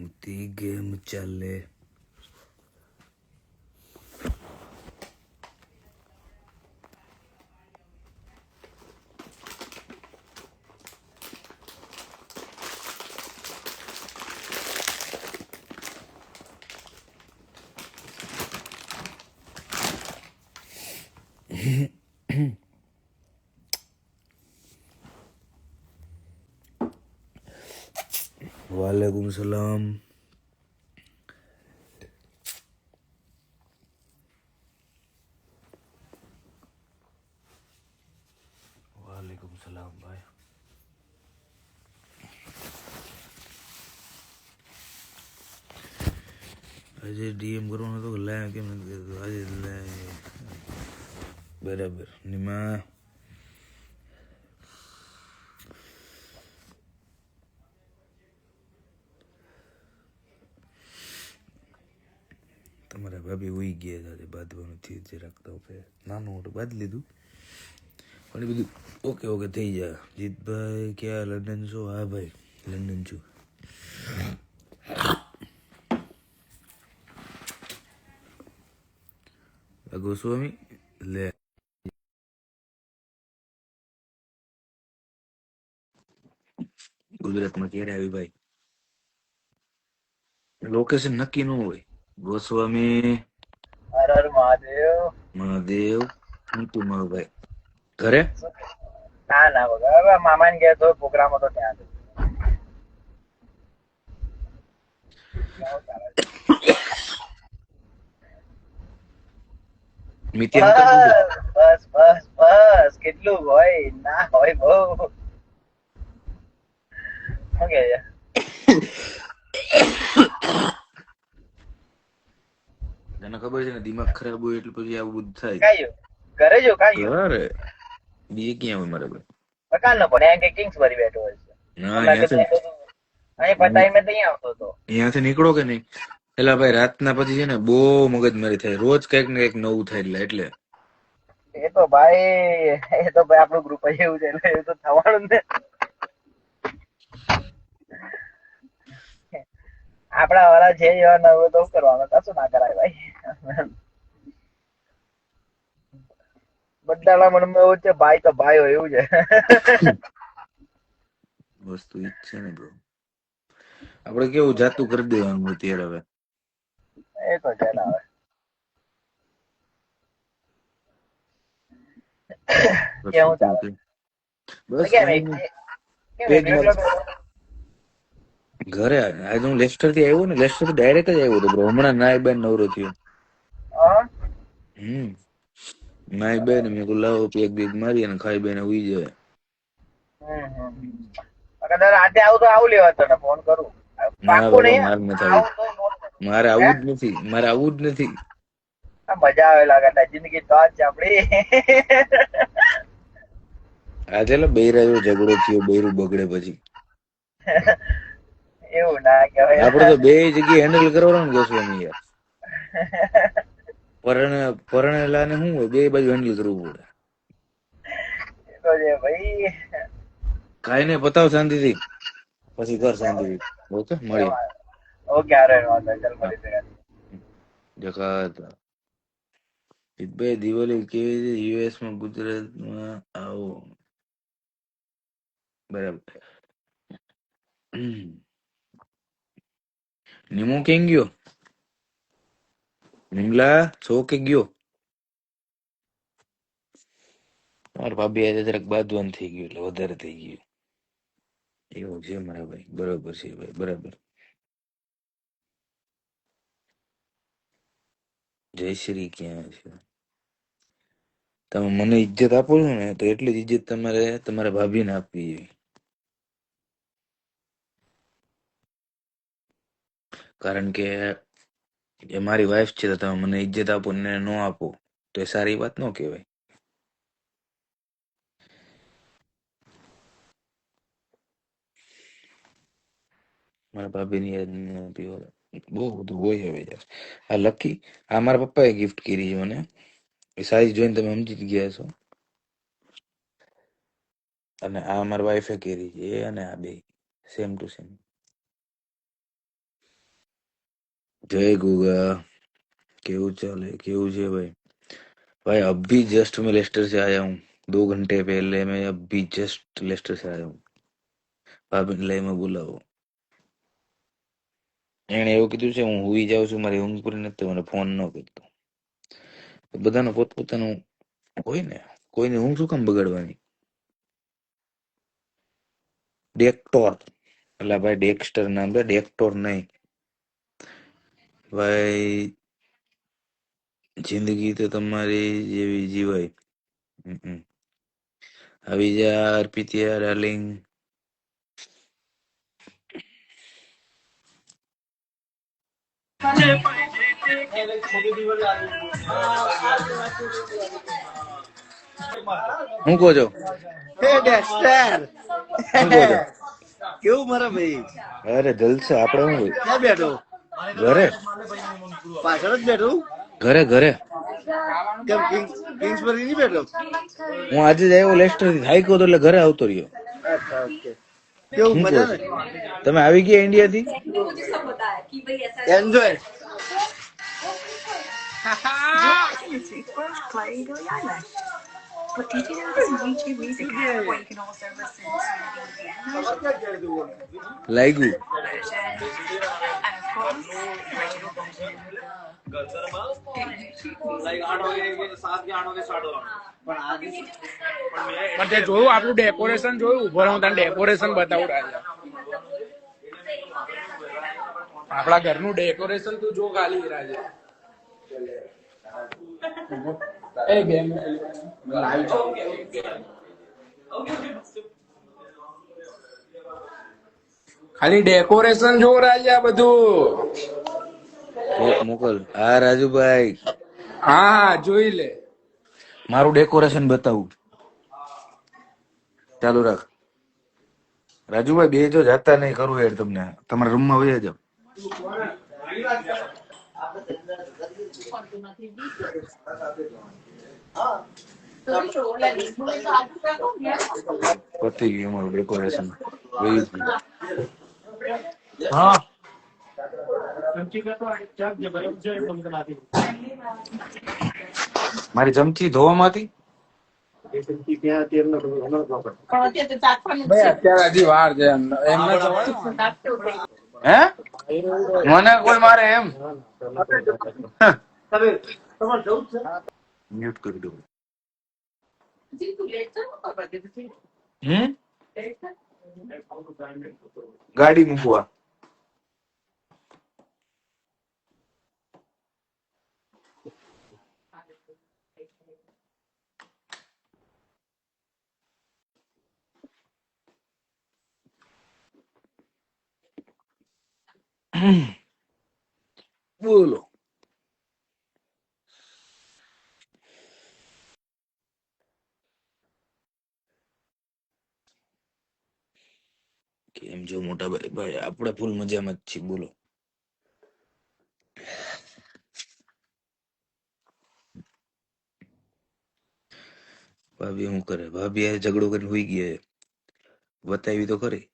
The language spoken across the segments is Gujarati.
ગેમથી ગેમ ચાલે. વાલેકુમ સલામ. વાલેકુમ સલામ ભાઈ. આજે ડીએમ કરવાનો હતો, લાય કેમ નથી કરતો આજે? લાય બરાબર નિમા. તમારા ભાભી ઉઈ ગયા હતા, બાંધવાનું થયું જે રાખતા હોય નાનું મોટું બાંધી લીધું પણ એ બધું ઓકે ઓકે થઈ જાય. જીતભાઈ ક્યાં લંડન છો? હા ભાઈ લંડન છું. ગોસ્વામી લે ગુજરાતમાં ક્યારે આવી ભાઈ? લોકેશન નક્કી ન હોય. ગોસ્વામી હર હર મહાદેવ. મહાદેવ હું તું મારો ભાઈ ઘરે? ના ના વગર હવે મામાને ગયા તો પ્રોગ્રામ હતો ત્યાં હતો. કેવું ચાલે છે? મિતિ અંકલ શું કે? બસ બસ બસ કેટલું હોય ના હોય બહુ શું કે છે? તને ખબર છે ને દિમાગ ખરાબ હોય એટલે પછી આવું બધું થાય. કાયું ઘરે જો કાયું અરે બી ક્યાં હોય મારા ભાઈ? પકાલ નો પણ કે કિંગ્સ ભરી બેઠો હોય છે. ના મેં કીધું અહીં પટાઈ મેં ત્યાં આવતો હતો. અહીંયાથી નીકળો કે નહીં પેલા ભાઈ રાતના પછી છે ને બહુ મગજમારી થાય. રોજ કઈક ને કઈક નવું થાય એટલે એ તો ભાઈ આપણું ગ્રુપ જ એવું છે એટલે એવું તો થવાનું ને. આપડા વાળા છે એવા નવું તો કરવાનું કશું ના કરાય ભાઈ. બધાના મનમાં એવું છે ભાઈ તો ભાઈ હોય એવું છે. વસ્તુ ઈ જ છે ને બ્રો. આપડે કેવું જાતું કરી દેવાનું અત્યારે હવે. એ તો છે ને હવે. કેવું ચાલે? બસ કેમ કઈ નહીં. પેજ માર ઘરે આજે હું લેસ્ટર થી આવ્યો ને, લેસ્ટર થી ડાયરેક્ટ જ આવ્યો હતો બ્રો. હમણાં નાઈ બેન નવરો થયો. નાઈ બેન મેં કીધું લાવો પેગ બેગ મારી અને ખાઈ બેને ઉઈ જાય. રાતે આવું તો આવું લેવા તને ફોન કરું. ના પાકું બાબા નહીં મારે નથી આવું. આવું તો ફોન કરું. મારે હે આવું જ નથી. મારે આવું જ નથી. મજા આવે લાગે જિંદગી તો જ છે આપડી. આજે બૈરા જેવો ઝઘડો થયો, બૈરું બગડે પછી. એવું ના કહેવાય. આપડે તો બે જગ્યાએ હેન્ડલ કરવાનું ને ગોસ્વામી યાર. પરણેલા ને શું હોય બે બાજુ હેન્ડલ કરવું પડે. એ તો છે ભાઈ. કાઈ ને પતાવ શાંતિથી પછી કર શાંતિથી. ઓકે મળીએ. ઓકે હારે વાંધો ચાલ મળી જકાત ભાઈ દિવાળી કેવી છે યુએસ માં? ગુજરાતમાં આવો બરાબર. નિમો કેમ ગયો? નિમલા છો કે ગયો? મારા ભાભી આજે જરાક બાંધવાનું થઈ ગયું એટલે વધારે થઈ ગયું. એવું છે મારા ભાઈ. બરોબર છે ભાઈ બરાબર. જય શ્રી ક્યાં છે? તમે મને ઇજ્જત આપો છો ને તો એટલી જ ઇજ્જત તમારે તમારા ભાભીને આપવી જોઈએ. કારણ કે એ મારી વાઈફ છે તો તમે મને ઇજ્જત આપો ને ન આપો તો એ સારી વાત ન કહેવાય. મારા ભાભીની યાદ નથી બહુ બધું હોય હવે યાર. આ લકી આ મારા પપ્પાએ ગિફ્ટ કરી છે મને. એ સાઈઝ જોઈને તમે સમજી જ ગયા છો. અને આ મારા વાઈફે કરી છે એ અને આ બે સેમ ટુ સેમ. जय गुगा केवू चले केवू छे भाई भाई अभी जस्ट मैं लेस्टर से आया हूँ 2 घंटे पहले मैं अभी जस्ट लेस्टर से आया हूँ भाभी ने લઈ બોલાવો એને એવું કીધું છે હું હુઈ જાઉં છું મારી ઊંઘ પૂરી નથી મને ફોન ન કરતો બધાનો પોતપોતાનું હોય ને કોઈની ઊંઘ શું કામ બગાડવાની ડેક્ટોર એટલે ભાઈ ડેક્સ્ટર નામ છે ડેક્ટોર નહીં ભાઈ જિંદગી તો તમારી જેવી જીવાય આવી જા અર્પિતિયા ડાર્લિંગ હું કહો છો હે ડેક્સ્ટર શું કહો છો કેવું મારા ભાઈ અરે જલસા આપણે શું હોય ક્યાં બેઠો ઘરે પાછળ જ બેઠું ઘરે ઘરે કેમ કિંગ્સબરી નહીં બેઠો હું આજે જ આવ્યો લેસ્ટર થી થાક્યો તો એટલે ઘરે આવતો રહ્યો અચ્છા ઓકે કેવું શું કહો મજા છો ને તમે આવી ગયા ઇન્ડિયા થી એન્જોય લાગ્યું પણ તે જોયું આપણું ડેકોરેશન જોયું ઉભો રહું તને ડેકોરેશન બતાવું રાજા આપણા ઘરનું ડેકોરેશન તું જો ખાલી રાજા એ ગેમ ખાલી ડેકોરેશન જો રાજા બધું મોકલ હા રાજુભાઈ હા હા જોઈ લે મારું ડેકોરેશન બતાવું ચાલુ રાખ રાજુભાઈ બે જો જાતા નહીં કરું યાર તમને તમારા રૂમમાં વહી જાઓ પતી ગયું અમારું ડેકોરેશન વહી ગયું હા મારી ચમચી ધોવામાંથી ભાઈ અત્યારે હજી વાર છે એમને હે મને કોઈ મારે એમ મ્યુટ કરી દઉં ગાડી મૂકવા બોલો કેમ જો મોટા ભાઈ ભાઈ આપણે ફૂલ મજામાં જ છીએ બોલો ભાભી શું કરે ભાભી આ ઝઘડો કરીને હોઈ ગયા બતાવી તો ખરી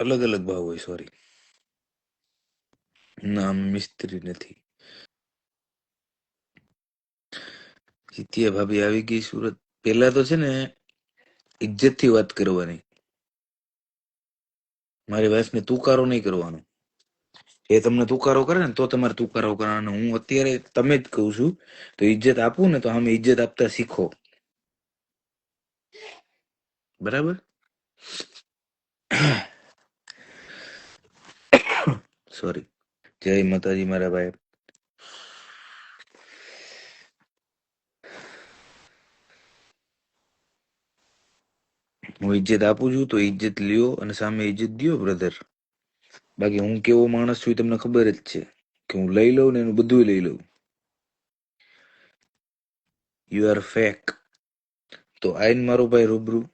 અલગ અલગ ભાવ હોય સોરી ના મિસ્ત્રી નથી જીતિયા ભાભી આવી ગઈ સુરત પેલા તો છે ને ઇજ્જત થી વાત કરવાની મારી વાઈફ ને તુકારો નહીં કરવાનો એ તમને તુકારો કરે ને તો તમારે તુકારો કરવાનો હું અત્યારે તમે જ કહું છું તો ઇજ્જત આપું ને તો અમે ઇજ્જત આપતા શીખો બરાબર સોરી જય માતાજી મારા ભાઈ હું ઇજ્જત આપું છું તો ઇજ્જત લ્યો અને સામે ઇજ્જત દ્યો બ્રધર બાકી હું કેવો માણસ છું એ તમને ખબર જ છે કે હું લઈ લઉં ને એનું બધું લઈ લઉં યુ આર ફેક તો આઈન મારો ભાઈ રૂબરૂ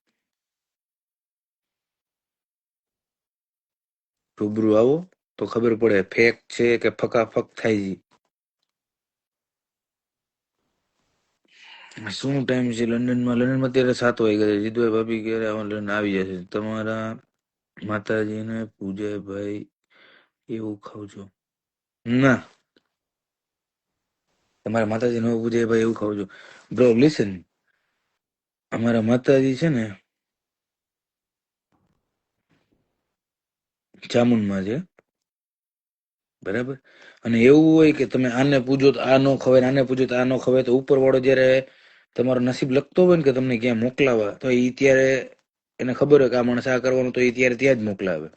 રૂબરૂ આવો તો ખબર પડે ફેક છે કે ફકાફક થાય છે શું ટાઈમ છે લંડનમાં? લંડનમાં અત્યારે 7 વાગ્યા છે. જીતુભાઈ ભાભી ક્યારે લંડન આવી જશે? તમારા માતાજીને પૂજે ભાઈ એવું ખાવ છો? ના, તમારા માતાજી નો પૂજે ભાઈ એવું ખાવ છો? બ્રો લિસન, અમારા માતાજી છે ને ચામુંડમાં છે, બરાબર. અને એવું હોય કે તમે આને પૂજો તો આ નો ખવાય, આને પૂજો તો આ નો ખવાય, તો ઉપર વાળો જયારે તમારો નસીબ લખતો હોય ને કે તમને ક્યાં મોકલાવા, તો એ ત્યારે એને ખબર હોય કે આ માણસ આ કરવાનું, તો એ ત્યારે ત્યાં જ મોકલાવે.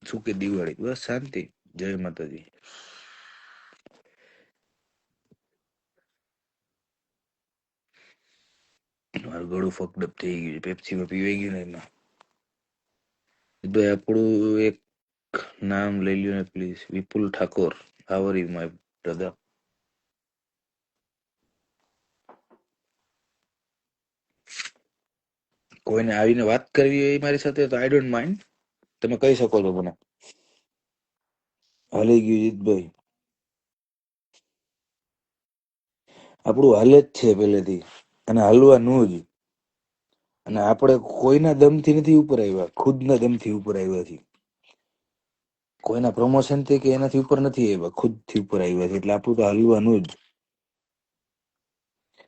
શું કે દિવાળી બસ શાંતિ. જય માતાજી. મારું ગળું ફકડપ થઈ ગયું છે, પેપ્સીમાં પીવાઈ ગયું ને એમાં. ભાઈ આપણું એક નામ લઈ લ્યો ને please. Vipul Thakor, how are you my brother? કોઈને આવીને વાત કરવી હોય મારી સાથે તો આઈ ડોન્ટ માઇન્ડ, તમે કહી શકો છો મને. હાલી ગયું જીતભાઈ, આપણું હાલે જ છે પહેલેથી, અને હાલવાનું જ. અને આપણે કોઈના દમથી નથી ઉપર આવ્યા, ખુદના દમથી ઉપર આવ્યા છીએ. કોઈના પ્રમોશન થી કે એનાથી ઉપર નથી આવ્યા, ખુદ થી ઉપર આવ્યા છે. એટલે આપણું તો હાલવાનું જ.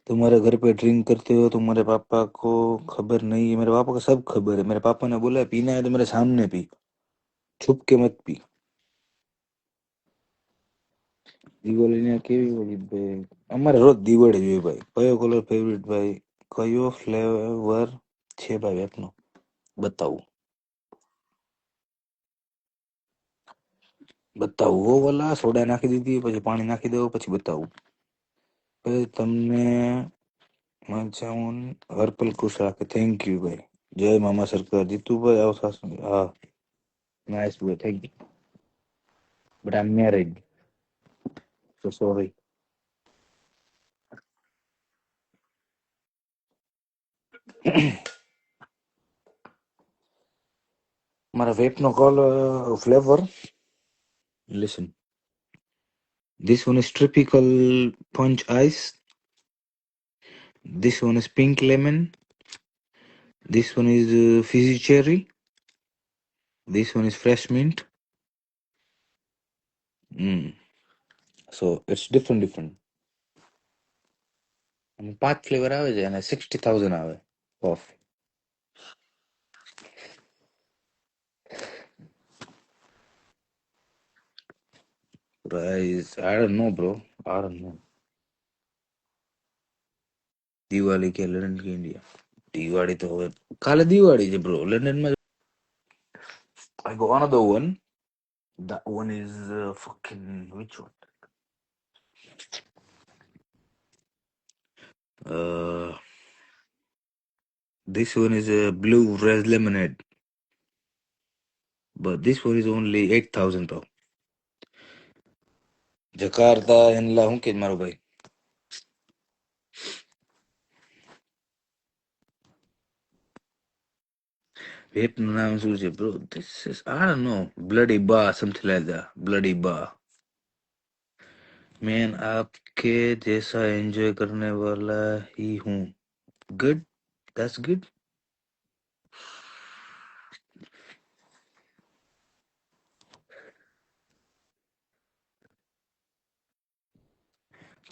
तुम्हारे घर पे ड्रिंक करते हो तुम्हारे पापा को खबर नहीं है? मेरे पापा को सब खबर है. मेरे पापा ने बोला पीना है तो मेरे सामने पी, छुप के मत पी. દિવાળી ને કેવી હોય ભાઈ? અમારે રોજ દિવાળી જોઈએ ભાઈ. કયો કલર ફેવરિટ ભાઈ? કયો ફ્લેવર છે ભાઈ વેપનો? બતાવું બતાવું હો વાલા. સોડા નાખી દીધી, પછી પાણી નાખી દો, પછી બતાવું. ભાઈ તમને મજાઉન હર્પલ ખુશ રાખે. થેન્ક યુ ભાઈ. જય મામા સરકાર. જીતુભાઈ આવતા. હા, નાઇસ ભાઈ, thank you. But I am married, so sorry. મારા વેપનો colour flavour, listen, this one is tropical punch ice, this one is pink lemon, this one is fizzy cherry, this one is fresh mint. So it's different. અને 5 ફ્લેવર આવે છે અને 60,000 આવે of. Price I don't know bro, I don't know. Diwali કે લંડન કે ઇન્ડિયા? દિવાળી તો હવે કાલે દિવાળી છે બ્રો. લંડનમાં I go another one. That one is fucking which one? This one is a blue red lemonade, but this one is only 8,000 though. Jakarta એનલા હું કે મારો ભાઈ? વેપનું નામ શું છે bro? This is I don't know, bloody bar, something like that. Bloody bar. Man आपके जैसा एंजॉय करने वाला ही हूँ. Good, that's good.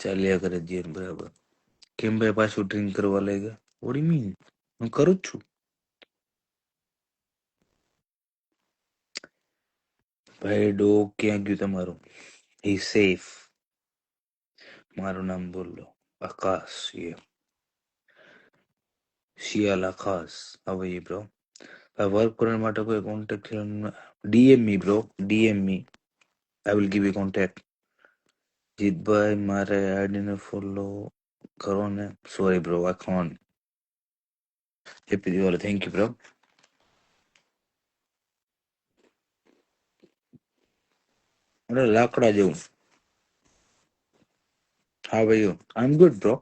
ચાલ્યા કરે જીવન બરાબર. કેમ ભાઈ પાછું ડ્રિંક કરવા લાગ્યા? What do you mean? હું કરું જ છું. ભાઈ ડોગ ક્યાં ગયું તમારું? He safe. મારું નામ બોલો. આકાશ. શિયાલ આકાશ. How are you bro? Work કરવા માટે કોઈ contact DM me bro, DM me. I will give you contact. Jitbhai મારે આઈડીને ફોલો કરો ને. Sorry bro, I can't. Happy Diwali. Thank you bro. અરે લાકડા જેવું. હા ભાઈ, આઈ એમ ગુડ બ્રો.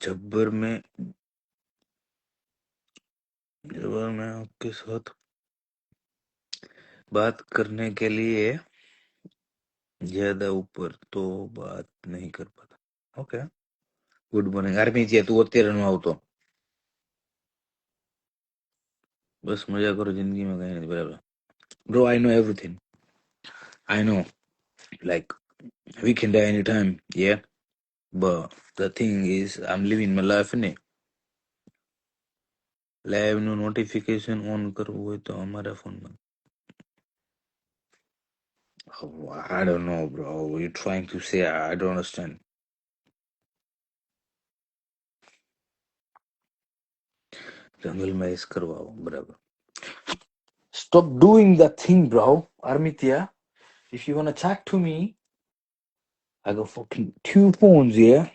જબ્બર મેં इस बार मैं आपके साथ बात करने के लिए ज्यादा ऊपर तो बात नहीं कर पाता. ओके. Good morning. आर्मी છે તું અત્યારે નો આવતો. બસ મજા કરો જિંદગીમાં કઈ નથી બરાબર. Bro, I know everything. I know, like, we can die anytime, yeah. But the thing is, I'm living my life in it. Live નું નોટિફિકેશન ઓન કરવું હોય તો અમારા ફોનમાં. Oh, I don't know, bro. You're trying to say I don't understand. જંગલમાં એસ કરવા આવો બરાબર. Stop doing that thing, bro. Armitia, if you wanna chat to me, I got fucking two phones, yeah.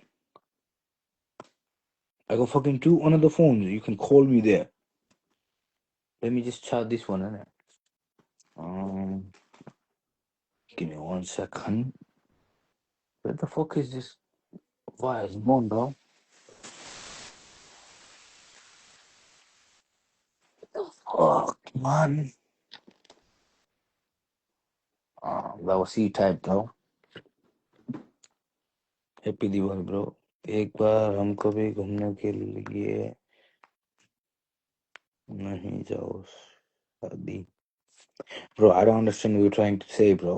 I got fucking two another phones. You can call me there. Let me just chat this one, innit? Give me 1 second. Where the fuck is this? Why is it gone, bro? Fuck, man. That was C-type, bro. Happy Diwali bro. एक बार हमको भी घूमने के लिए नहीं जाओ शादी. Bro, I don't understand what you're trying to say, bro.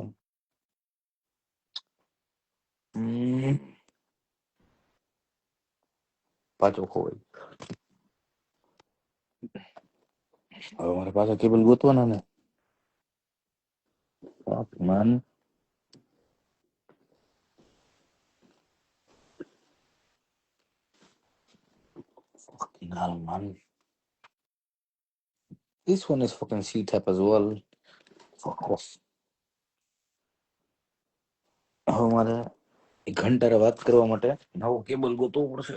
પાછો ખોવાઈ. હવે મારે પાછા કેબલ ગોતવાના ને. Fuck, man. Fucking hell, man. This one is fucking C-type as well. Fuck off. હવે મારે એક ઘંટારે વાત કરવા માટે નવો કેબલ ગોતવો પડશે.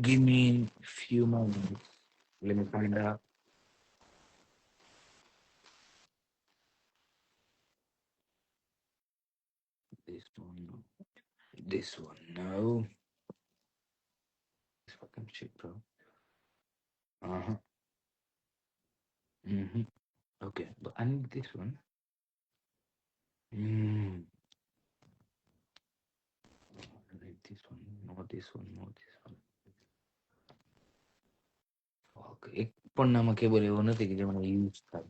Give me a few moments. Let me find out. This one, no. This one, no. This fucking shit, bro. Uh-huh. Mm-hmm. Okay, but I need this one. I need this one. Not this one. Not this one. Okay. એક પણ નામાં કેબલ એવો નથી કે જે મને યુઝ થાય.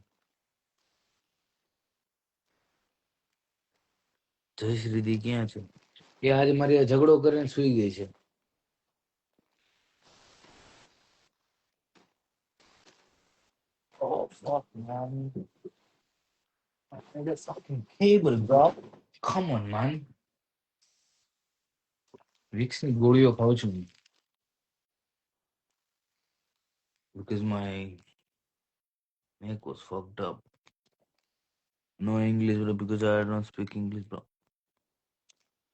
જયશ્રી દી ક્યાં છે? એ આજે મારી આ ઝઘડો કરીને સુઈ ગઈ છે. Oh fuck, man. I need a fucking cable, bro. Come on, man. વિક્સની ગોળીઓ ખાઉં છું because my neck was fucked up. No English, bro, because I don't speak English, bro.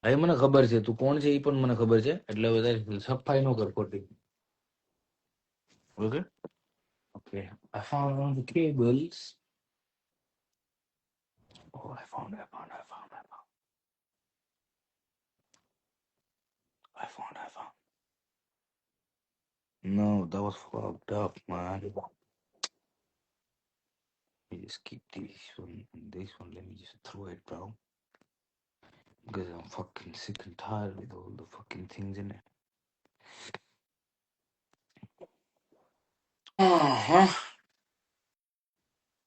હવે મને ખબર છે તું કોણ છે એ પણ મને ખબર છે એટલે હવે તારી સફાઈ ન કર ખોટી. Okay. Okay, I found one of the cables. Oh, I found. No, that was fucked up, man. Let me just keep this one and this one. Let me just throw it, bro. Because I'm fucking sick and tired with all the fucking things in it. Uh-huh.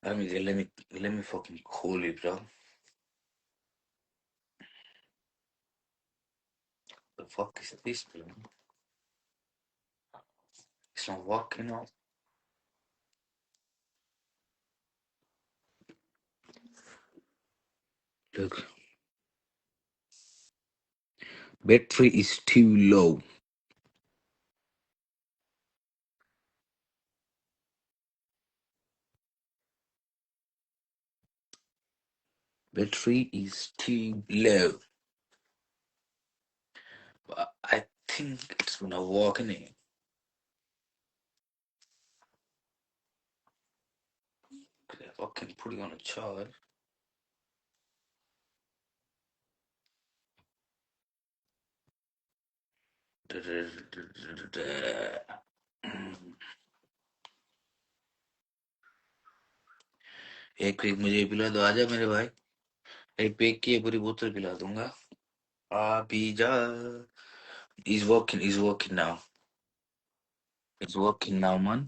Let me fucking call it, bro. The fuck is this, bro? It's not working out. Look. Battery is too low. Battery is too low. But I think it's gonna work in it. If I can put it on a charge. एक पेक मुझे पिला दो, आजा मेरे भाई। एक पेक की पूरी बोतल पिला दूंगा। आ पी जा। He's working now. It's working now, man.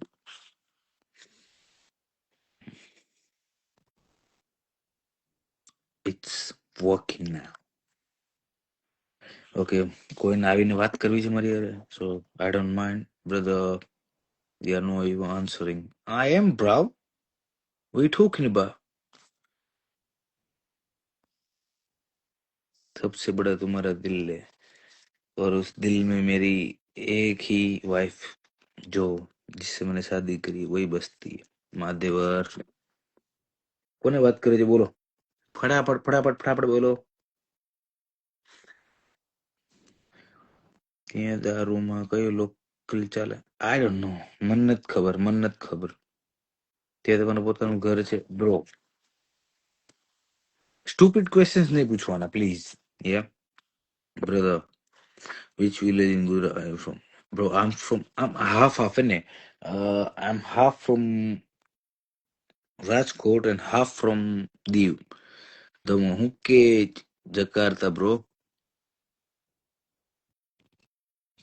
It's working now. Okay, કોઈને આવીને વાત કરવી છે મારી હારે. So I don't mind, brother. You are no even answering. I am, bro. What are you talking about? सबसे बड़ा तुम्हारा दिल है और उस दिल में मेरी एक ही वाइफ जो जिससे मैंने शादी करी वही बसती है। महादेवर કોને વાત કરે છે બોલો? ફટાફટ ફટાફટ ફટાફટ બોલો. ત્યાં દારૂમાં કયો લોકલ ચાલે? I don't know. મને નથી ખબર, મને નથી ખબર. તે તમારું પોતાનું ઘર છે બ્રો. સ્ટુપિડ ક્વેશ્ચન્સ નહીં પૂછવાના please. Yeah brother, which village in Gujarat are you from? Bro, I'm half ને. I'm half from Rajkot and half from Diu. તમે હું કે જકાર્તા બ્રો?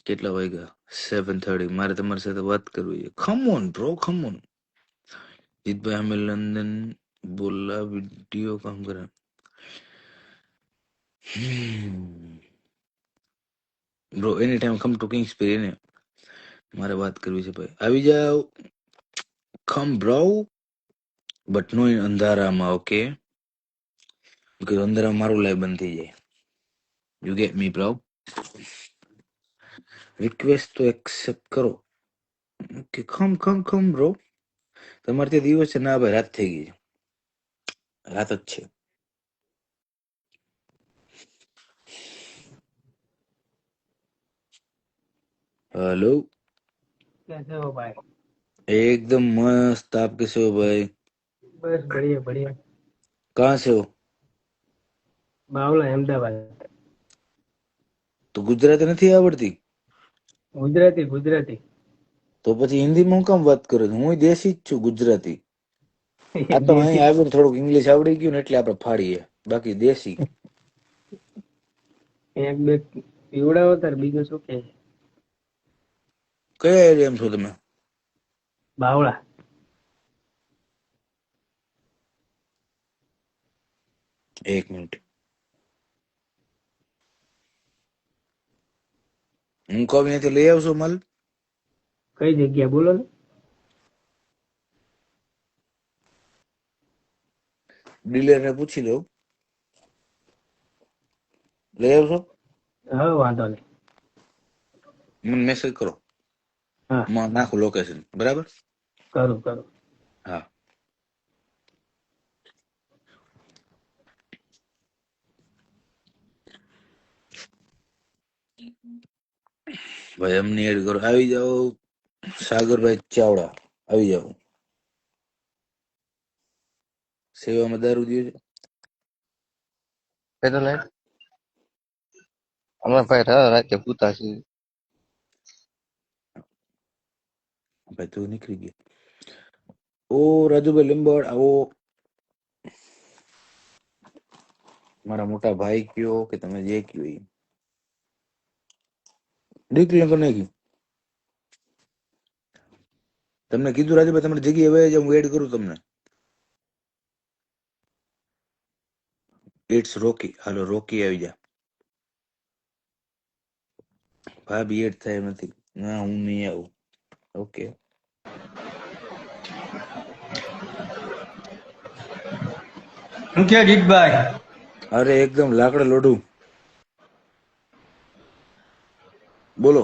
કેટલા વાગ્યા? 7:30. મારે તમારી સાથે વાત કરવી છે. Come on bro, come on. Jitbhai અમે લંડન બોલા વિડીયો કામ કરે. Bro any time come to kings speed ને મારે વાત કરવી છે ભાઈ. આવી જાવ. Come bro, but no in અંધારામાં. ઓકે, બીકોઝ અંધારામાં મારું લાઈવ બંધ થઈ જાય. You get me bro? Request તો એક્સેપ્ટ કરો. Okay, come come come bro. તમારે ત્યાં દિવસ છે? ના ભાઈ, રાત થઈ ગઈ છે. રાત જ છે. हेलो, कैसे हो भाई? एकदम मस्त. आप कैसे हो भाई? बस बढ़िया बढ़िया. कहाँ से हो? બાવલા અમદાવાદ. તો ગુજરાતી નથી આવડતી? ગુજરાતી ગુજરાતી. તો પછી હિન્દીમાં હું કામ વાત કરો છો? હું દેશી જ છું, ગુજરાતી. આ તો અહીં દેશી આવીને થોડુંક ઇંગ્લિશ આવડી ગયું ને એટલે આપણે ફાડીએ, બાકી દેશી. એક બે પીવડાવો તાર બીજું શું કે? કયા એરિયામાં છો તમે? બાવળા. એક મિનિટ, હું કહું અહીંયાથી લઈ આવશો માલ? કઈ જગ્યા બોલો ને? ડીલરને પૂછી લઉં. લઈ આવશો? હા વાંધો નહીં. મને મેસેજ કરો, હા નાખું લોકેશન. બરાબર? કરું કરું. હા ભાઈ, અમને એડ કરો. આવી જાઓ સાગરભાઈ ચાવડા, આવી જાઓ. સેવામાં દારૂ દે છે. પેલો લાઈટ અમે ભાઈ રાતે પૂતા છીએ. ભાઈ તું નીકળી ગયો. ઓ રાજુભાઈ લીંબડ આવો. મારા મોટા ભાઈ કયો કે તમે જે કયો એ ડિક્લેર કરી નાખ્યું. તમને કીધું રાજુભાઈ તમારી જગ્યાએ વહી જાવ, હું એડ કરું તમને. ઇટ્સ રોકી. હાલો રોકી આવી જા. ભાભી એડ થાય એમ નથી. ના હું નહીં આવું. ઓકે. શું કે જીતભાઈ? અરે એકદમ લાકડા લોઢું. બોલો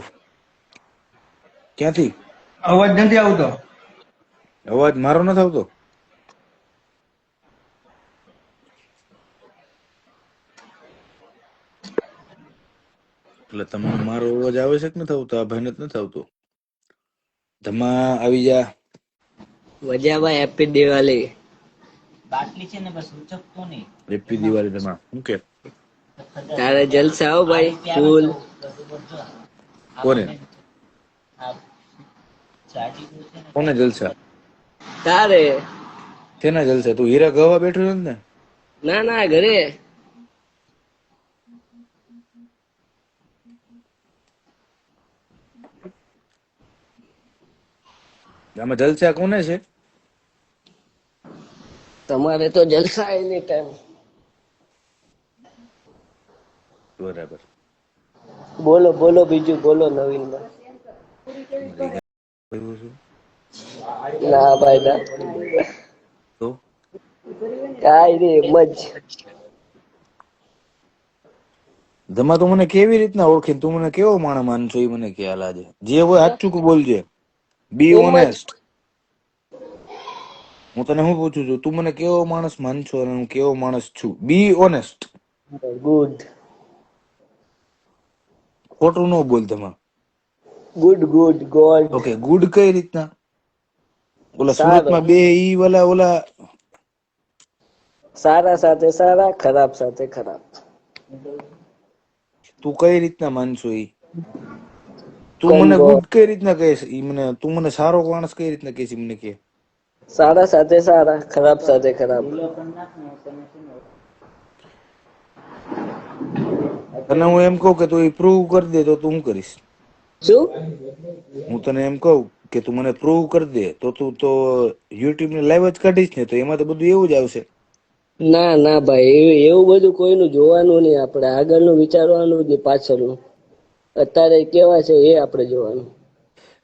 ક્યાંથી? અવાજ નથી આવતો. અવાજ મારો નથી આવતો? એટલે તમને મારો અવાજ આવે છે કે નથી આવતો? આ ભાઈને જ નથી આવતો. ધમા આવી જા. વજાભાઈ હેપી દિવાળી. બાટલી છે ને બસ ઉચકતો નહીં. હેપી દિવાળી ધમા. શું કે તારે જલસા હો ભાઈ ફૂલ. કોને? ચાટી તો છે ને કોને જલસા? તારે શેના જલસા? તું હીરા ગવા બેઠો છે ને? ના ના ઘરે આમાં જલસા કોને છે? તમારે તો જલસા એની ટાઈમ. બરાબર. બોલો બોલો બીજું બોલો નવીનમાં. મરી ગયું છું ના ભાઈ ના તો કાઈ નઈ એમ જ. જમા તું મને કેવી રીતના ઓળખી? તું મને કેવો માણસ માનશો એ મને ખ્યાલ આજે. જે હોય સાચું બોલજે. બી એમ જ. ઓનેસ્ટ. હું તને શું પૂછું છું? તું મને કેવો માણસ માનશો અને હું કેવો માણસ છું? Be honest. ગુડ ખોટું ન બોલ તમે. Good good God. Okay, good કઈ રીતના? ઓલા સારો સુરતમાં બે ઈ ઓલા સારા સાથે સારા ખરાબ સાથે ખરાબ. તું કઈ રીતના માનશો ઈ? તું કમ મને ગોડ. ગુડ કઈ રીતના કહેશ? ઈ મને તું મને સારો માણસ કઈ રીતના કહેશ? ઈ મને કે. સારા સાથે સારા ખરાબ સાથે ખરાબ. તને હું એમ કહું કે તું એ પ્રૂવ કરી દે તો તું શું કરીશ? શું? હું તને એમ કહું કે તું મને પ્રૂવ કરી દે તો તું તો યુટ્યુબ ને લાઈવ જ કાઢીશ ને? તો એમાં તો બધું એવું જ આવશે. ના ના ભાઈ એવું બધું કોઈનું જોવાનું નહીં. આપણે આગળનું વિચારવાનું જ પાછળનું. અત્યારે કેવા છે એ આપણે જોવાનું.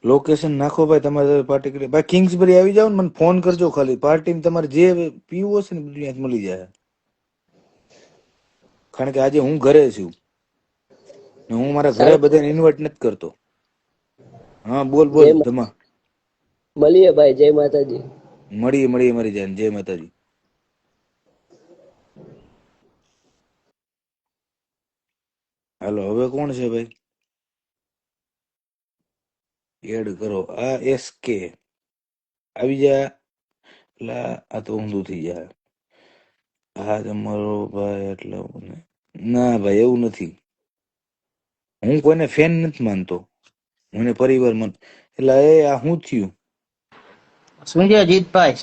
લોકેશન નાખો ભાઈ તમારે પાર્ટી કરી. ભાઈ કિંગ્સબરી આવી જાવ ને, મને ફોન કરજો ખાલી. પાર્ટી તમારે જે પીવું હશે ને બધું અહીંયા મળી જાય. કારણ કે આજે હું ઘરે છું ને હું મારા ઘરે સારું બધાને ઇન્વાઇટ નથી કરતો. હા બોલ જય બોલ ધમા. મળીએ ભાઈ. જય માતાજી. મળીએ મળીએ મરી જાય. જય માતાજી. હાલો હવે કોણ છે ભાઈ? એડ કરો. આ SK આવી જા. એટલે આ તો ઊંધું થઈ જાય. હા તમારો ભાઈ એટલે ના ભાઈ એવું નથી. હું કોઈને ફેન નથી માનતો. મને પરિવાર માન. એટલે આ શું થયું? શું છે જીતભાઈ?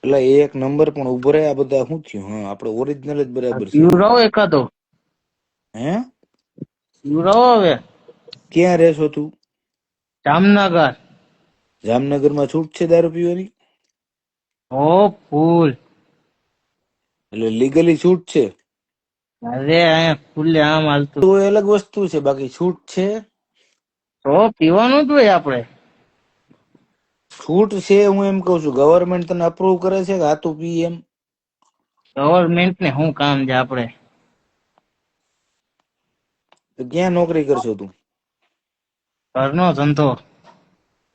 એટલે એક નંબર પણ ઉભો રહે. આ બધા શું થયું? હા આપણે ઓરિજિનલ જ બરાબર છે. પીવરાવો એકાદો. હે પીવરાવો હવે. ક્યાં રહેશો તું? જામનગર. જામનગરમાં છૂટ છે દારૂ પીવાની? ઓ ફૂલ. એટલે લીગલી છૂટ છે? અરે અહીંયા ફૂલે આમ હાલતું. તો એ અલગ વસ્તુ છે. બાકી છૂટ છે? તો પીવાનું જ હોય આપણે. છૂટ છે હું એમ કઉ છું. ગવર્મેન્ટ તને અપ્રૂવ કરે છે કે આ તું પી એમ? ગવર્મેન્ટ ને શું કામ છે આપણે? તો ક્યાં નોકરી કરશો તું? ઘરનો ધંધો.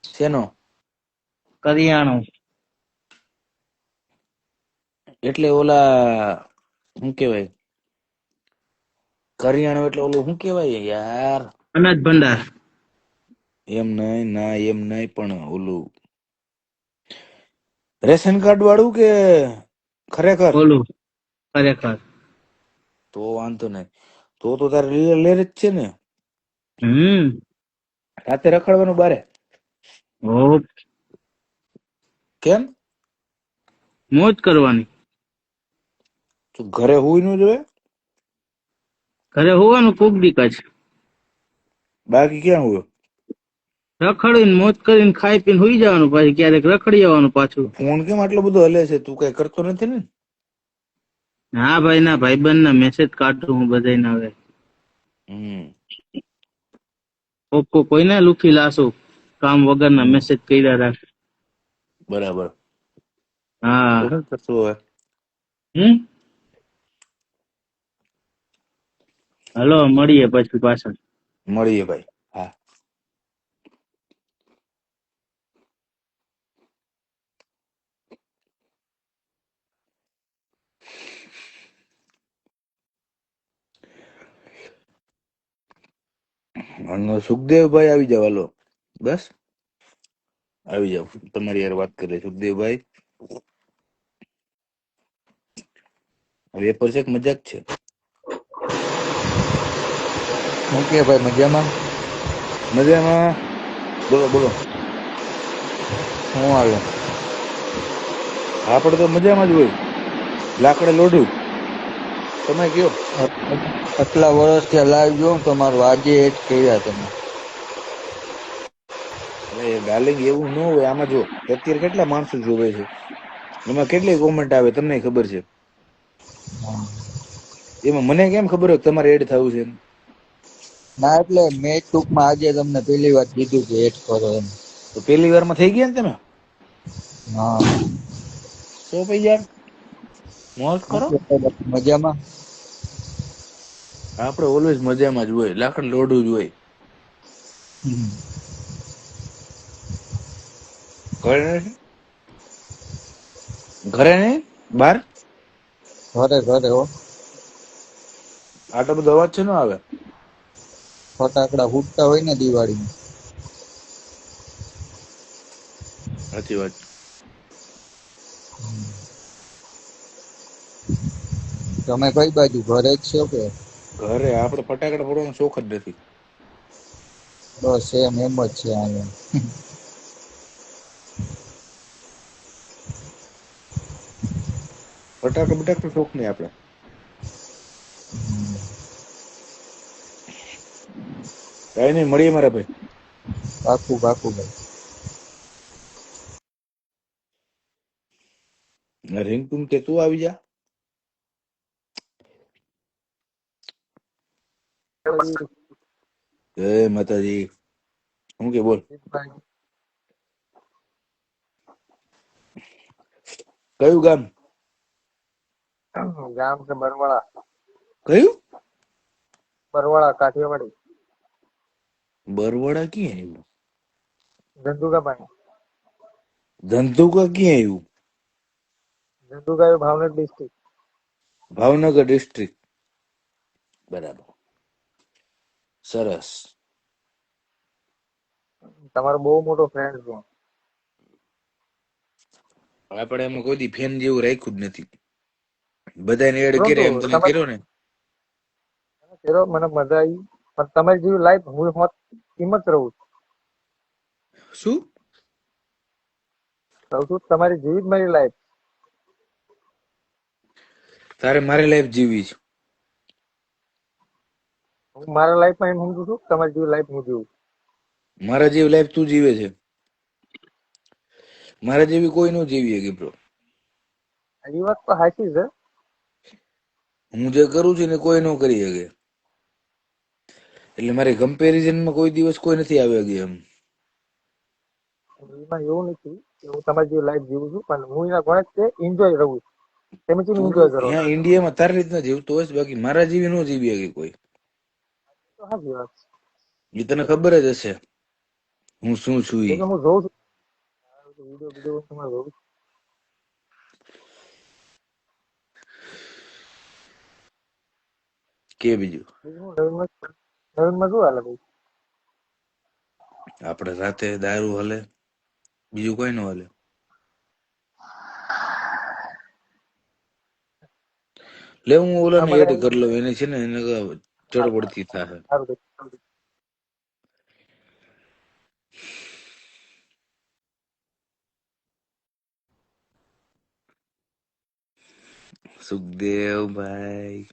શેનો? કરિયાણું. એટલે ઓલા શું કેવાય? કરિયાણું એટલે ઓલું શું કેવાય યાર? અનાજ ભંડાર. એમ નહીં ના એમ નહીં પણ ઓલું રેશન કાર્ડ વાળું કે ખરેખર? ઓલું ખરેખર. તો વાંધો નહીં. તો તારે લેર જ છે ને? રાતે રખડવાનું બારે? ઓ કેમ? મોજ કરવાની. તું ઘરે હુઈ નું જોવે? ઘરે હોવાનું કોક દી કાજ. બાકી ક્યાં હોય? રખડીને મોજ કરીને ખાઈ પીને હુઈ જવાનું, પાછી ક્યારેક રખડી જવાનું પાછું. ફોન કેમ આટલો બધો હલે છે? તું કઈ કરતો નથી ને? હા ભાઈ ના ભાઈબંધ ના મેસેજ કાઢું હું બધાય હવે. કોઈને લુખી લાશું કામ વગર ના મેસેજ કર્યા રાખ. બરાબર. હા. શું કરશું હવે? હલો મળીએ પછી પાછળ. મળીએ ભાઈ. હા. સુખદેવભાઈ આવી જાવ. હાલો બસ આવી જાવ. તમારી યાર વાત કરે સુખદેવભાઈ. વેપર છે કે મજાક છે? ઓકે ભાઈ મજામાં? મજામાં. બોલો બોલો. શું હાલે? આપણે તો મજામાં જ હોય, લાકડે લોઢું. તમે કયો? આટલા વર્ષથી લાઈવ જોઉં તમારું, આજે એડ કર્યા તમે. એટલે ડાર્લિંગ એવું ન હોય. આમાં જો અત્યારે કેટલા માણસો જોવે છે, એમાં કેટલી કોમેન્ટ આવે તમને ખબર છે. એમાં મને કેમ ખબર હોય કે તમારે એડ થવું છે એમ? ના એટલે મેં ટૂંકમાં આજે તમને પહેલી વાર કીધું કે એડ કરો એમ. તો પહેલી વારમાં થઈ ગયા ને તમે? હા. તો ભાઈ યાર મોજ શું કરો. કહેતા હતા? મજામાં? આપણે ઓલવેઝ મજામાં જ હોય, લાકડ લોઢું જ હોય. ઘરે નથી? ઘરે નહીં? બહાર? ઘરે ઘરે હો. આટલો બધો અવાજ છે, ન આવે? ફટાકડા ફૂટતા હોય ને દિવાળીમાં. સાચી વાત. તમે કઈ બાજુ ઘરે જ છો કે? ઘરે આપણે ફટાકડા ફોડવાનો શોખ જ નથી. બસ એમ જ છે અહીંયા. ફટાકડા બટાકડા શોખ નહીં આપણે. કઈ નહીં, મળીએ મારા ભાઈ. પાકું પાકું ભાઈ. રિંકુન કે તું આવી જા. જય માતાજી. હું કે બોલ. કયું ગામ? ગામ છે બરવાળા. કયું? બરવાળા, કાઠિયાવાડી. બરવાડા ક્યાં આવ્યું? ધંધુકા પાસે. ધંધુકા ક્યાં આવ્યું? ધંધુકા એ ભાવનગર ડિસ્ટ્રિક્ટ. ભાવનગર ડિસ્ટ્રિક્ટ. બરાબર, સરસ. તમારો બહુ મોટો ફ્રેન્ડ છું. આપણે એમાં કોઈ દી ફેન જેવું રાખ્યું જ નથી. બધાને એડ પરંતુ કર્યા એમ તમે તમે કર્યો ને. કર્યો, મને મજા આવી. પણ તમારી જેવી લાઈફ હું હોત કિંમત રહું શું છું. તમારી જેવી જ મારી લાઈફ. તારે મારી લાઈફ જીવી છે? હું મારા લાઈફમાં એમ સમજુ છું તમારી જેવી લાઈફ હું જીવું. મારા જેવી લાઈફ તું જીવે છે? મારા જેવી કોઈ નો જીવી શકે બ્રો. એ વાત તો સાચી છે. હું જે કરું છું ને કોઈ નો કરી શકે. એટલે મારી કમ્પેરિઝનમાં કોઈ દિવસ કોઈ નથી આવ્યા ગયા એમ. એમાં એવું નથી કે હું તમારી જેવી લાઈફ જીવું છું, પણ હું એના ગણેશ છે એન્જોય રહું છું. તમે કેમ તું એન્જોય કરો છો? અહીંયા ઇન્ડિયામાં તારી રીતના જીવતો હોય, બાકી મારા જેવી નો જીવી શકે કોઈ. તો સાચી વાત એ તને ખબર જ હશે હું શું છું છે. ઈ. કે હું જોઉં છું વિડીયો વિડીયો તમારે જોઉં છું. કે બીજું બીજું હું નવીનમાં શું હાલે ભાઈ? આપણે રાતે દારૂ હલે, બીજું કોઈ નો હલે. લે હું ઓલાને એડ અમારે કરી લઉં, એને છે ને એને ચડબડતી થાય. સારું ભાઈ. સુખદેવ ભાઈ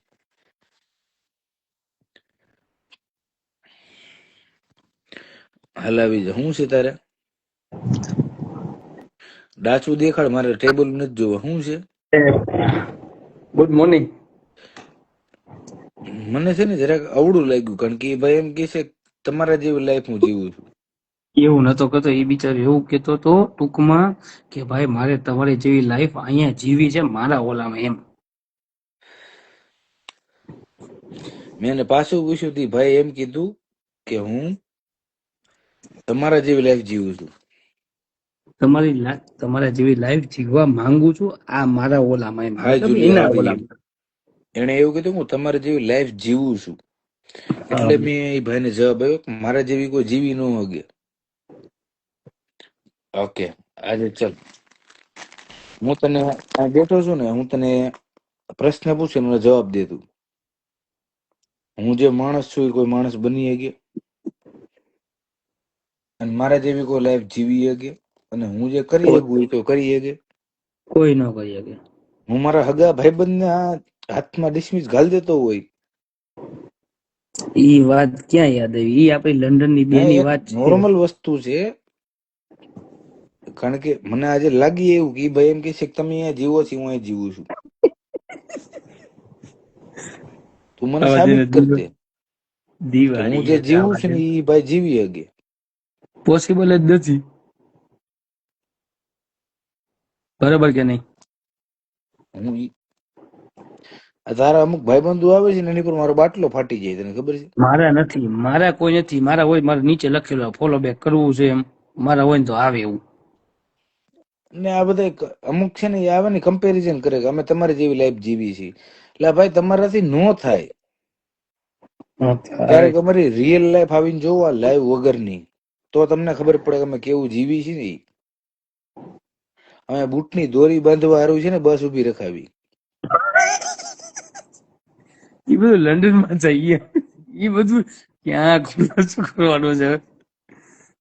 હલાવી જા. શું છે તારે ડાચું દેખાડ, મારે ટેબલ નથી જોવા. શું છે? Good morning. મને છે ને જરાક અવળું લાગ્યું, કારણ કે એ ભાઈ એમ કે છે તમારા જેવી લાઈફ હું જીવું છું. એવું નતો કહેતો, એ બિચારો એવું કહેતો હતો ટૂંકમાં કે ભાઈ મારે તમારી જેવી લાઈફ અહીંયા જીવી છે મારા ઓલામાં એમ. મેં એને પાછું પૂછ્યું તી ભાઈ એમ કીધું કે હું તમારા જેવી લાઈફ જીવું છું. તમારા જેવી લાઈફ જીવવા માંગુ છું આ મારા ઓલામાં એમ, હાય મતલબ જુલિયા, એના હાવ યુ. ઓલામાં. એને એવું કીધું હું તમારા જેવી લાઈફ જીવું છું. એટલે મેં એ ભાઈને જવાબ આવ્યો કે મારા જેવી કોઈ જીવી ન હગે. ઓકે, આજે ચલ હું તને બેઠો છું ને, હું તને પ્રશ્ન પૂછે એનો જવાબ દે તું. હું જે માણસ છું એ કોઈ માણસ બની શકે અને મારા જેવી કોઈ લાઈફ જીવી શકે અને હું જે કરી શકું એ તો કરી શકે. કોઈ ન કરી શકે. હું મારા હગા ભાઈબંધને હાથમાં ડિસમિસ ઘાલ દેતો હોય. ઈ વાત ક્યાં યાદ આવી? ઈ આપણી લંડન ની બે હા, ની એક વાત છે. નોર્મલ વસ્તુ છે. કારણ કે મને આજે લાગી એવું કે ઈ ભાઈ એમ કે છે કે તમે અહીંયા જીવો છો, હું અહીંયા જીવું છું. તું મને આવા સાબિત જેને કરતે કે હું દિવાળી જે જીવું છું ને ઈ ભાઈ જીવી શકે. પોસિબલ જ નથી. બરાબર કે નહીં? હું તારા અમુક ભાઈબંધુ આવે છે ને એની પર મારો બાટલો ફાટી જાય, તને ખબર છે? મારા નથી, મારા કોઈ નથી. મારા હોય મારે નીચે લખેલું ફોલો બેક કરવું છે એમ. મારા હોય ને તો આવે એવું. ને આ બધા અમુક છે ને એ આવે ને કમ્પેરિઝન કરે કે અમે તમારી જેવી લાઈફ જીવી છીએ. એટલે ભાઈ તમારાથી નો થાય. ક્યારેક અમારી રિયલ લાઈફ આવીને જોવા લાઈવ વગરની, તો તમને ખબર પડે કે અમે કેવું જીવી છીએ ને. અમે બૂટની દોરી બાંધવા હારું છે ને બસ ઉભી રખાવી. એ બધું લંડન માં જઈએ, એ બધું ક્યાં ખુલાસો કરવાનો છે?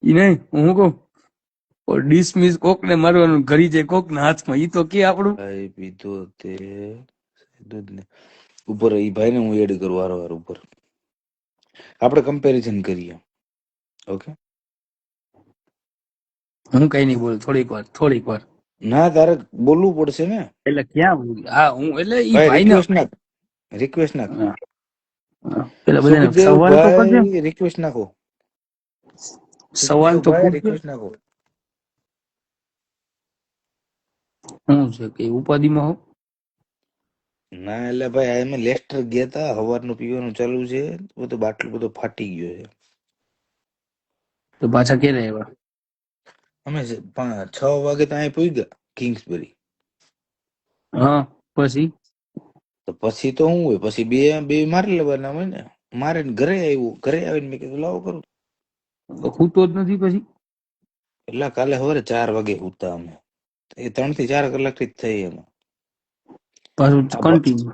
ઈ નહીં, હું કહું ડિસમિસ કોક ને મારવાનું ઘરી જાય કોક ના હાથમાં, ઈ તો કે આપણું ભાઈ પીધો તે દૂધ ને ઉપર એ ભાઈ ને હું એડ કરું વારવાર ઉપર. આપણે કમ્પેરિઝન કરીએ. ઓકે, હું કઈ નહીં બોલું. થોડીક વાર ના તારે બોલવું પડશે ને એટલે ક્યાં બોલું? હા, હું એટલે ઈ ભાઈ. ભાઈ રિક્વેસ્ટ નાખ. પેલા બધાને સુખદેવ સવાલ તો કરજે. ભાઈ રિક્વેસ્ટ નાખો. સવાલ સુખદેવ તો ભાઈ પૂછજે. રિક્વેસ્ટ નાખો. શું છે કે ઉપાધિમાં હો? ના એટલે ભાઈ અમે લેસ્ટર ગયા તા, સવારનું પીવાનું ચાલુ છે, બધો બાટલો બધો ફાટી ગયો છે. તો પાછા ક્યારે આવ્યા? અમે 6 વાગે તો અહીં પહોંચ્યા કિંગ્સબરી. હા, પછી તો પછી તો શું હોય, પછી બે મારી લેવાના હોય ને. મારે ઘરે આવ્યું, ઘરે આવીને મેં કીધું લાવો કરું. ખૂતો જ નથી પછી. એટલે કાલે સવારે 4 વાગે ઉઠતા અમે. એ 3 થી 4 કલાક થી જ થઈ અમે. પાછું કન્ટિન્યુ.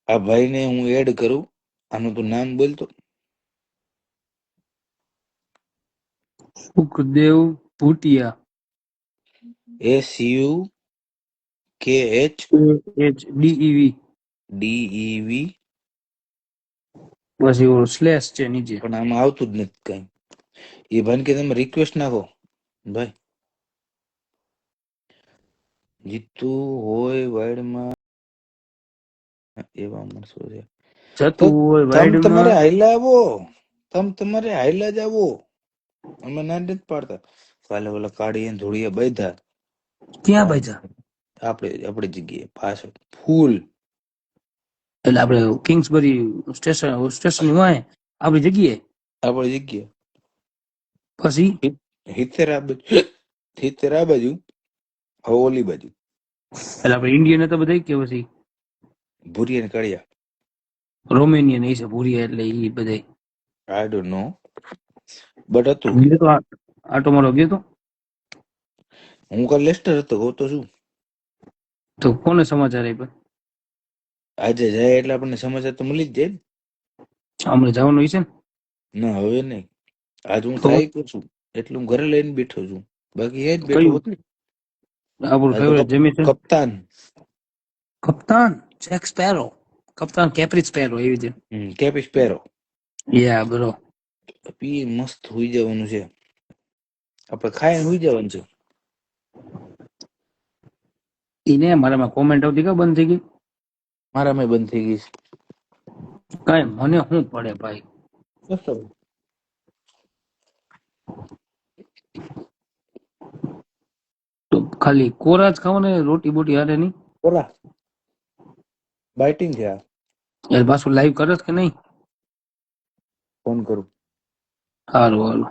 આ ભાઈ ને હું એડ કરું. આનું તું નામ બોલતો. સુખદેવ ભૂટિયા. SUKHDEV. DEV. પછી ઓલો સ્લેશ છે નીચે. પણ આમાં આવતું જ નથી કઈ. એ ભાઈ કે તમે રિક્વેસ્ટ નાખો ભાઈ. જીતું હોય વાઇડમાં એવા માણસો છે તો જતું હોય તમે તમારે વાઇડમાં. હાઈલા આવો. તમારે હાઈલા જ આવો. અમે ના નથી પાડતા. કાલે ઓલા કાઢીએ ધોળીએ બેઠા. ક્યાં બાજા? આપણી જગ્યાએ પાછળ ફૂલ. એટલે આપણે કિંગ્સબરી સ્ટેશન ની વાંહે આપણી જગ્યાએ. આપણી જગ્યાએ પછી 70 આ બાજુ, ઓલી બાજુ એટલે આપણે ઇન્ડિયન હતા બધા કે પછી ભૂરિયા ને કાઢ્યા. રોમેનિયન એ છે ભૂરિયા એટલે એ બધા. આઈ ડોન્ટ નો બટ હતું. ગયો તો આટો મારો ગયો તો. હું કાલ લેસ્ટર હતો તો શું. તો કોને સમાચાર આપ્યા? આજે જાય એટલે આપણને સમાચાર તો મળી જ જાય ને. હમણાં જવાનું છે ને? ના હવે નહીં. આજ હું તો ટ્રાય કરું છું એટલે હું ઘરે લઈને બેઠો છું. બાકી એ જ બેઠો કયું હોત ને. આપણું આ તો favourite જેમિસન? કપ્તાન. કપ્તાન Jack sparrow. કપ્તાન Capri sparrow એવી છે. કેપિસ પેરો યા બ્રો. પી મસ્ત હોઈ જવાનું છે. આપણે ખાઈને હોઈ જવાનું છે. એને મારામાં કોમેન્ટ આવતી કે બંધ થઈ ગઈ? મારામાં બંધ થઈ ગઈ કઈ મને શું પડે ભાઈ. છે. તો ખાલી કોરા જ ખાવાને રોટી બોટી હારે નહીં? ઓલા બાઇટિંગ છે. આ યાર પાછું લાઈવ કરત કે નહીં? ફોન કરું. સારું હારું.